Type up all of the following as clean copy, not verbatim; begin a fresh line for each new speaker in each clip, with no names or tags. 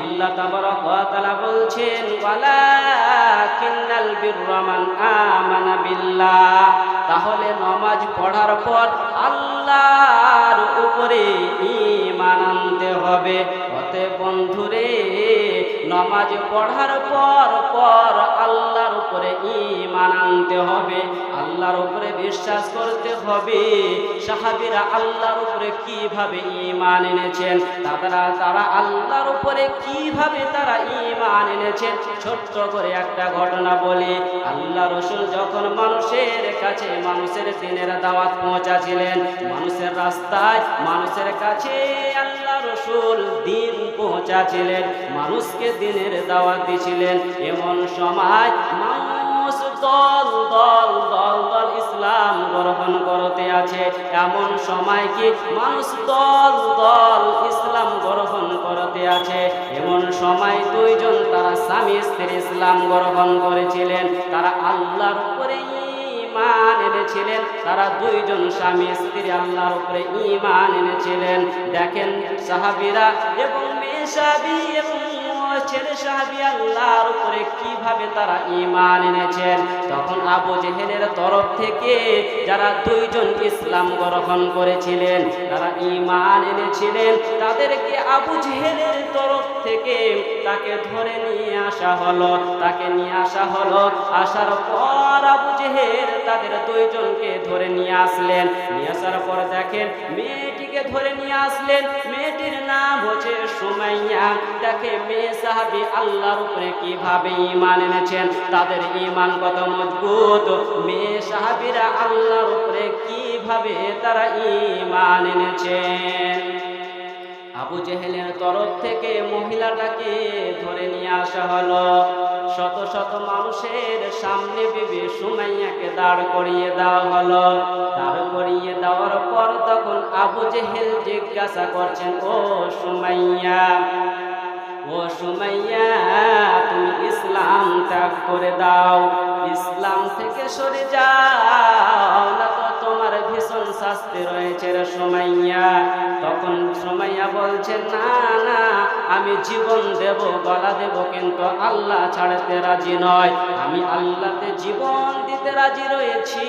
আল্লাহ তাবারাক ওয়া তাআলা বলছেন ওয়ালাকিন্নাল বিররা মান আমানা বিল্লাহ, তাহলে নামাজ পড়ার পর আল্লাহর উপরে ঈমান আনতে হবে। অতএব বন্ধুরে, নামাজ পড়ার পর আল্লাহর উপরে ঈমান আনতে হবে, আল্লাহর উপরে বিশ্বাস করতে হবে। সাহাবীরা আল্লাহর উপরে কিভাবে ঈমান এনেছেন, তারা আল্লাহর উপরে কিভাবে তারা ঈমান এনেছেন, ছোট্ট করে একটা ঘটনা বলি। আল্লাহ রাসূল যখন মানুষের কাছে মানুষের দ্বীনের দাওয়াত পৌঁছাছিলেন, মানুষের রাস্তায় মানুষের কাছে আল্লাহ রাসূল দ্বীন পৌঁছাছিলেন, মানুষকে দ্বীনের দাওয়াত দিয়েছিলেন। এমন সময় মানুষ দল দল দল দল ইসলাম গ্রহণ করতে আছে। এমন সময় কি মানুষ দল দল ইসলাম গ্রহণ করতে আছে। এমন সময় দুইজন তারা স্বামী স্ত্রী ইসলাম গ্রহণ করেছিলেন, তারা আল্লাহর উপরে ঈমান এনেছিলেন। তারা দুইজন স্বামী স্ত্রী আল্লাহর উপরে ঈমান এনেছিলেন। দেখেন সাহাবীরা এবং মেয়ে সাহাবী এবং ছেলে সাহাবী আল্লাহর উপরে কিভাবে তারা ঈমান এনেছেন। তখন আবু জেহেলের তরফ থেকে যারা দুইজন ইসলাম গ্রহণ করেছিলেন, তারা ঈমান এনেছিলেন, তাদেরকে আবু জেহেলের তরফ থেকে তাকে ধরে নিয়ে আসা হলো। তাকে নিয়ে আসা হলো। আসার পর আবু জেহেল তাদের দুইজনকে ধরে নিয়ে আসলেন। নিয়ে আসার পর দেখেন মেয়েটিকে ধরে নিয়ে আসলেন। মেয়েটির নাম হচ্ছে সুমাইয়া। দেখে মেয়ে সাহাবী আল্লাহর উপরে কিভাবে ঈমান এনেছেন, তাদের ঈমান কত মজবুত। মেয়ে সাহাবীরা আল্লাহর উপরে কিভাবে তারা ঈমান এনেছেন। আবু জেহেলের তরফ থেকে মহিলাটাকে ধরে নিয়ে আসা হলো। শত শত মানুষের সামনে বিবি সুমাইয়াকে দাঁড় করিয়ে দেওয়া হলো। দাঁড় করিয়ে দেওয়ার পর তখন আবু জেহেল জিজ্ঞাসা করছেন, ও সুমাইয়া, ও সুমাইয়া, তুমি ইসলাম ত্যাগ করে দাও, ইসলাম থেকে সরে যাও, না তো তোমার ভীষণ শাস্তি রয়েছে রে সুমাইয়া। তখন সুমাইয়া বলছে, না না, আমি জীবন দেব, গলা দেব, কিন্তু আল্লাহ ছাড়তে রাজি নয়। আমি আল্লাহতে জীবন দিতে রাজি রয়েছি,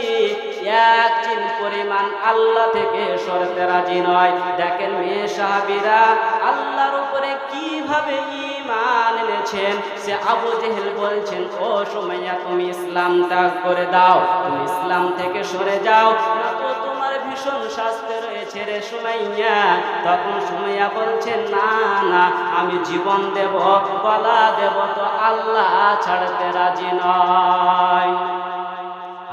এক চিন পরিমাণ আল্লাহ থেকে সরতে রাজি নয়। দেখেন মেয়ে সাহাবীরা আল্লাহর উপরে কিভাবে ঈমান এনেছেন। সে আবু জেহেল বলছেন, ও সুমাইয়া, তুমি ইসলাম ত্যাগ করে দাও, তুমি ইসলাম থেকে সরে যাও, না তো তোমার ভীষণ শাস্তি রয়েছে রে সুমাইয়া। তখন সুমাইয়া বলছেন, না না, আমি জীবন দেব, গলা দেব, তো আল্লাহ ছাড়তে রাজি নয়।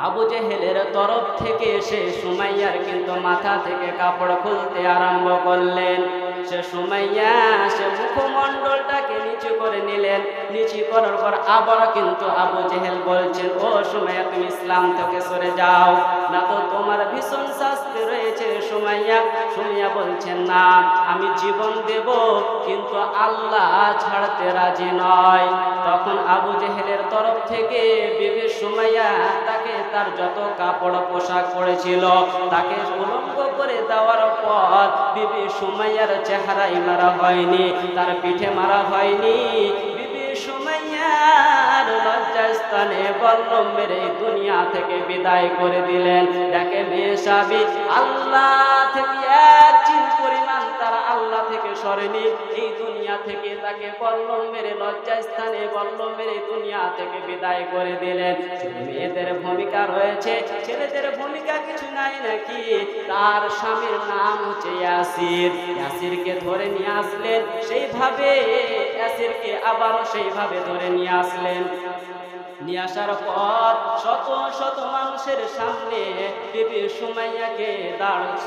আবু জেহেলের তরফ থেকে সে সুমাইয়ার কিন্তু মাথা থেকে কাপড় খুলতে আরম্ভ করলেন। সে সুমাইয়া সে মুখমণ্ডলটাকে নিচু করে নিলেন। নিচু করার পর আবার কিন্তু আবু জেহেল বলছেন, ও সুমাইয়া, তুমি ইসলাম থেকে সরে যাও, না তো তোমার ভীষণ শাস্তি রয়েছে সুমাইয়া। সুমাইয়া বলছেন, না, আমি জীবন দেব, কিন্তু আল্লাহ ছাড়তে রাজি নয়। তখন আবু জেহেলের তরফ থেকে বিবি সুমাইয়া তাকে তার যত কাপড় পোশাক পড়েছিল তাকে উলঙ্গ করে দেওয়ার পর বিবি সুমাইয়ার চেহারাই মারা হয়নি, তার পিঠে মারা হয়নি। বিবি সুমাইয়ার লজ্জাস্থানে বল্লম মেরে দুনিয়া থেকে বিদায় করে দিলেন। দেখে মেয়ে সাহাবী আল্লাহ থেকে এক চিন পরিমাণ তারা আল্লাহ থেকে সরেনি, এই দুনিয়া থেকে তাকে বল্লম মেরে লজ্জাস্থানে বল্লম মেরে দুনিয়া থেকে বিদায় করে দিলেন। মেয়েদের ভূমিকা রয়েছে, ছেলেদের ভূমিকা কিছু নাই নাকি? তার স্বামীর নাম হচ্ছে ইয়াসির। ইয়াসিরকে ধরে নিয়ে আসলেন, সেইভাবে ইয়াসিরকে আবারও সেইভাবে ধরে নিয়ে আসলেন। নিয়ে আসার পর শত শত মানুষের সামনে বিবি সুমাইয়াকে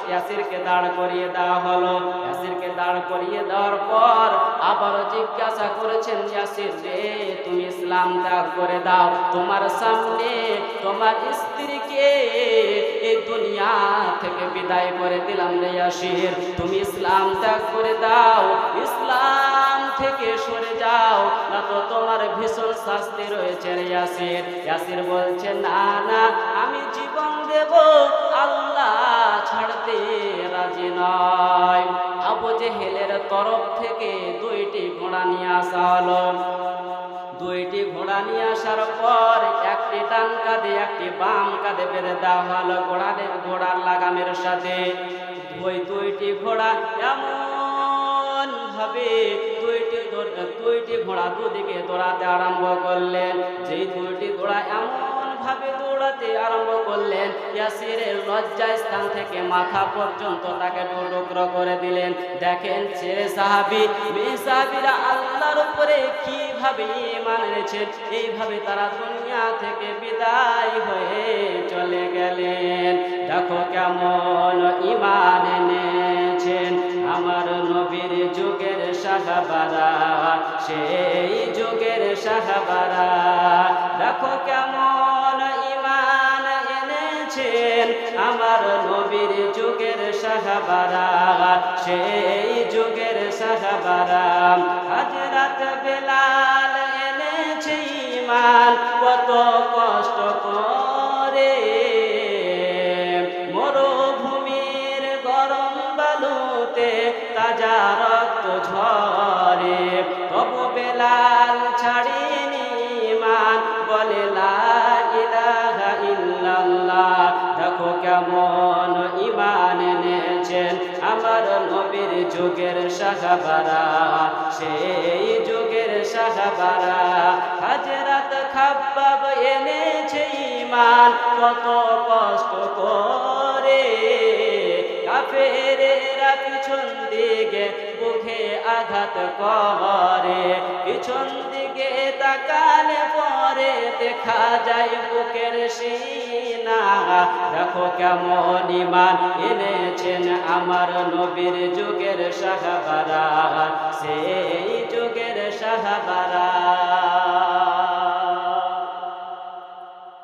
ইয়াসিরকে দাঁড় করিয়ে দেওয়া হলো। ইয়াসিরকে দাঁড় করিয়ে দেওয়ার পর আবার জিজ্ঞাসা করেছেন, ইয়াসির রে, তুমি ইসলাম ত্যাগ করে দাও, তোমার সামনে তোমার স্ত্রীকে এই দুনিয়া থেকে বিদায় করে দিলাম রে ইয়াসির, তুমি ইসলাম ত্যাগ করে দাও। ইসলাম থেকে সরে যাও, না তো তোমার ভীষণ শাস্তি রয়েছে রে ইয়াসির। ইয়াসির বলছে না না, আমি জীবন দেব, আল্লাহ ছাড়তে রাজি নয়। আবু জেহেলের তরফ থেকে 2টি ঘোড়া নিয়ে আসা হলো। 2টি ঘোড়া নিয়ে আসার পর একটি ডান কাঁধে একটি বাম কাঁধে বেঁধে দেওয়া হলো ঘোড়ার লাগামের সাথে। ওই 2টি ঘোড়া এমন ভাবে 2টি ঘোড়া দুদিকে দৌড়াতে আরম্ভ করলেন। যেই 2টি ঘোড়া এমন ভাবে দৌড়াতে আরম্ভ করলেন, ইয়াসিরের লজ্জা স্থান থেকে মাথা পর্যন্ত তাকে টুকরো করে দিলেন। দেখেন ছেলে সাহাবী মেয়ে সাহাবীরা আল্লাহর উপরে কিভাবে ঈমান এনেছেন, এইভাবে তারা দুনিয়া থেকে বিদায় হয়ে চলে গেলেন। দেখো কেমন ঈমান এনেছেন আমার নবীর যুগের সাহাবারা, সেই যুগের সাহাবারা। দেখো কেমন ঈমান এনেছেন আমার নবীর যুগের সাহাবারা, সেই যুগের সাহাবারা। হযরত বেলাল এনেছে ঈমান কত কষ্ট করে, মরুভূমির গরম বালুতে তাজা রক্ত ঝরে, তবু বেলাল ছাড়েনি ঈমান, বলে লা ইলাহা ইল্লাল্লাহ। দেখো কেমন ঈমান এনেছেন আমার নবীর যুগের সাহাবারা, সেই যুগের সাহাবারা। হযরত খাব্বাব এনেছে ঈমান কত কষ্ট করে, কাফেরেরা পিছন দিকে বুকে আঘাত করে, পিছন দিকে তাকালে পরে দেখা যায় বুকের সিনা। দেখো কেমন ঈমান এনেছেন আমার নবীর যুগের সাহাবারা, সেই যুগের সাহাবারা।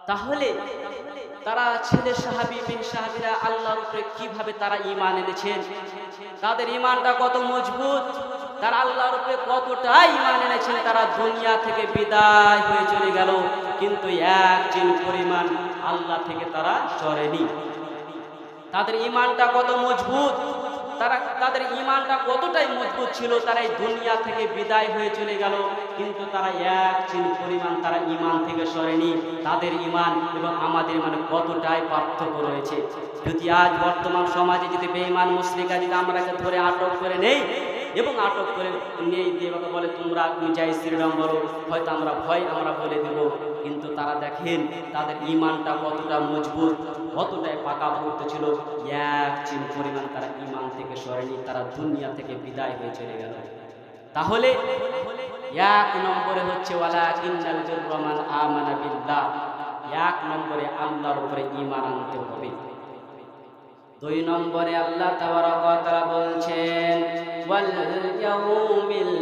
তাহলে তারা ছেলে সাহাবী মেয়ে সাহাবীরা আল্লাহর উপরে কিভাবে তারা ঈমান এনেছেন, তাদের ঈমানটা কত মজবুত, তারা আল্লাহর উপরে কতটা ঈমান এনেছেন। তারা দুনিয়া থেকে বিদায় হয়ে চলে গেল, কিন্তু এক চিন পরিমাণ আল্লাহ থেকে তারা সরেনি। তাদের ঈমানটা কত মজবুত, তাদের ঈমানটা কতটাই মজবুত ছিল, তারা এই দুনিয়া থেকে বিদায় হয়ে চলে গেল, কিন্তু তারা এক চিন পরিমাণ তারা ঈমান থেকে সরেনি। তাদের ঈমান এবং আমাদের ঈমানে কতটাই পার্থক্য রয়েছে। যদি আজ বর্তমান সমাজে যদি বেঈমান মুশরিকরা যদি আমরাকে ধরে আটক করে নেই এবং আটক করে নেই দিয়ে বলে তুমি যাই শ্রীরাম বলো, হয়তো আমরা বলে দেব, কিন্তু তারা দেখেন তাদের ঈমানটা কতটা মজবুত, কতটাই পাকাপোক্ত ছিল, এক চিন পরিমাণ তারা ঈমান থেকে সরেনি, তারা দুনিয়া থেকে বিদায় হয়ে চলে গেল। তাহলে 1 নম্বরে হচ্ছে ওয়ালাকিন্নাল বিররা মান আমানা বিল্লাহ, 1 নম্বরে আল্লাহর উপরে ঈমান আনতে হবে। 2 নম্বরে আল্লাহ তাবারাক ওয়া তাআলা বলছেন ওয়াল ইয়াউমিল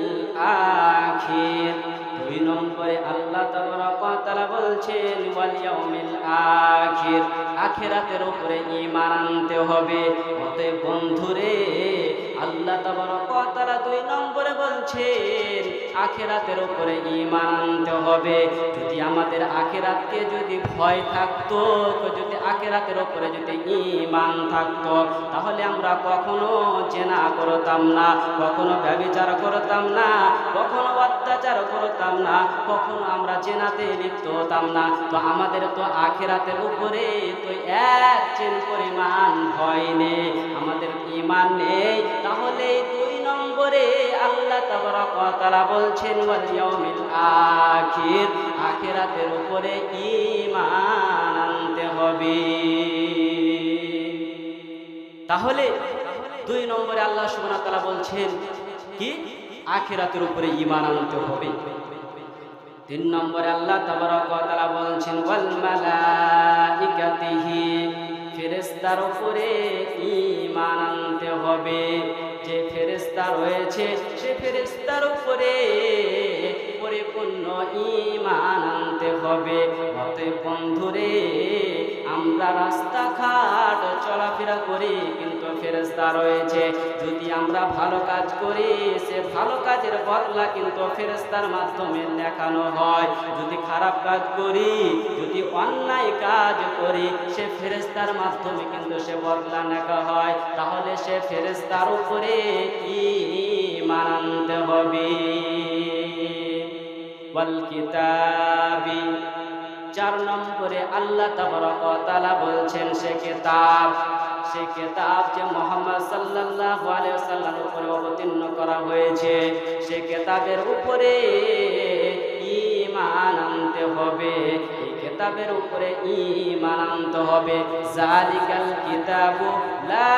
আখির। 2 নম্বরে আল্লাহ তাবারাক ওয়া তাআলা বলছেন ওয়াল ইয়াউমিল আখির, আখিরাতের উপরে ঈমান আনতে হবে। অতএব বন্ধুরে আল্লাহ তাবারাক ওয়া তাআলা 2 নম্বরে বলছেন আখিরাতের উপরে ঈমান আনতে হবে। যদি আমাদের আখিরাতকে যদি ভয় থাকতো, যদি আখিরাতের উপরে যদি ঈমান থাকতো, তাহলে আমরা কখনো জিনা করতাম না, কখনো ব্যভিচার করতাম না, কখনো অত্যাচার করতাম না, কখনো আমরা জিনাতে লিপ্ত হতাম না। তো আমাদের তো আখিরাতের উপরে তো এক চিন পরিমাণ ভয় নেই, আমাদের ঈমান নেই। তাহলে 2 নম্বরে আল্লাহ তাবারাক ওয়া তাআলা বলছেন ওয়াল ইয়াউমিল আখির, আখিরাতের উপরে ঈমান আনতে হবে। তাহলে 2 নম্বরে আল্লাহ সুবহানাহু ওয়া তাআলা বলছেন কি আখিরাতের উপরে ঈমান আনতে হবে। 3 নম্বরে আল্লাহ তাবারাক ওয়া তাআলা বলছেন ওয়াল মালাইকাতিহি, ফেরেশতার উপরে ঈমান আনতে হবে। যে ফেরেশতা রয়েছে সে ফেরেশতার উপরে পরিপূর্ণ ঈমান আনতে হবে। অতএব বন্ধুরে আমরা রাস্তাঘাট চলাফেরা করি, কিন্তু ফেরেশতা রয়েছে। যদি আমরা ভালো কাজ করি সে ভালো কাজের বদলা কিন্তু ফেরেশতার মাধ্যমে লেখানো হয়। যদি খারাপ কাজ করি, যদি অন্যায় কাজ করি, সে ফেরেশতার মাধ্যমে কিন্তু সে বদলা লেখা হয়। তাহলে সে ফেরেশতার উপরে ঈমান আনতে হবে। ওয়াল কিতাবি, 4 নম্বরে আল্লাহ তাবারক ওয়া তাআলা বলছেন সে কিতাব যে মুহাম্মদ সাল্লাল্লাহু আলাইহি ওয়াসাল্লামের উপরে অবতীর্ণ করা হয়েছে, সে কিতাবের উপরে ঈমান আনতে হবে। এই কিতাবের উপরে ঈমান আনতে হবে। জালিকাল কিতাবু লা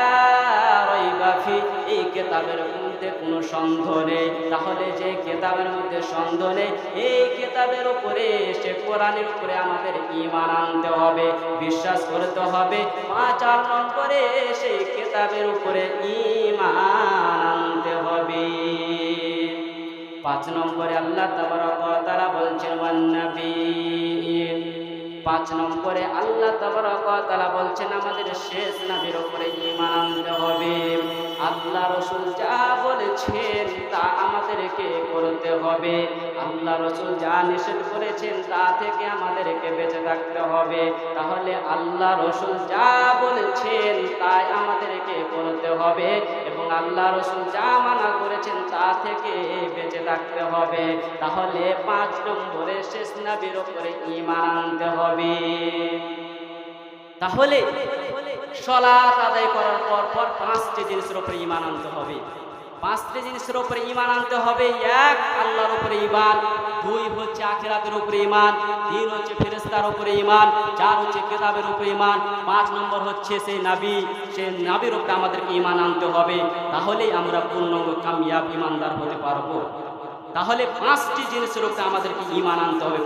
রাইবা ফি, এই কিতাবের মধ্যে কোনো সন্দেহ নেই। তাহলে যে কিতাবের মধ্যে সন্দেহ নেই, এই কিতাবের উপরে সে কোরআনের উপরে আমাদের ঈমান আনতে হবে, বিশ্বাস করতে হবে। 4 নম্বরে সেই কিতাবের উপরে ঈমান আনতে হবে। 5 নম্বরে আল্লাহ তাবারক ওয়া তাআলা বলছেন ওয়ান নাবিয়্যিন, 5 নম্বরে আল্লাহ তাবারক ওয়া তাআলা বলছেন আমাদের শেষ নবীর উপরে ঈমান আনতে হবে। আল্লাহ রাসূল যা বলেছেন তা আমাদেরকে করতে হবে। আল্লাহ রাসূল যা নিষেধ করেছেন তা থেকে আমাদেরকে বেঁচে থাকতে হবে। তাহলে আল্লাহ রাসূল যা বলেছেন তাই আমাদেরকে করতে হবে এবং আল্লাহ রাসূল যা মানা করেছেন তা থেকে বেঁচে থাকতে হবে। তাহলে 5 নম্বরে শেষ নবীর উপরে ঈমান আনতে হবে। তাহলে সালাত আদায় করার পর 5টি জিনিসের উপরে ঈমান আনতে হবে। 5টি জিনিসের উপরে ঈমান আনতে হবে। 1 আল্লাহর উপরে ঈমান, 2 হচ্ছে আখিরাতের উপরে ঈমান, 3 হচ্ছে ফেরেশতার উপরে ঈমান, 4 হচ্ছে কিতাবের উপরে ঈমান, 5 নম্বর হচ্ছে সেই নবীর উপরে আমাদেরকে ঈমান আনতে হবে। তাহলেই আমরা পূর্ণাঙ্গ কামিয়াব ঈমানদার হতে পারবো। তাহলে 5টি জিনিসের উপরে আমাদেরকে ঈমান আনতে হবে।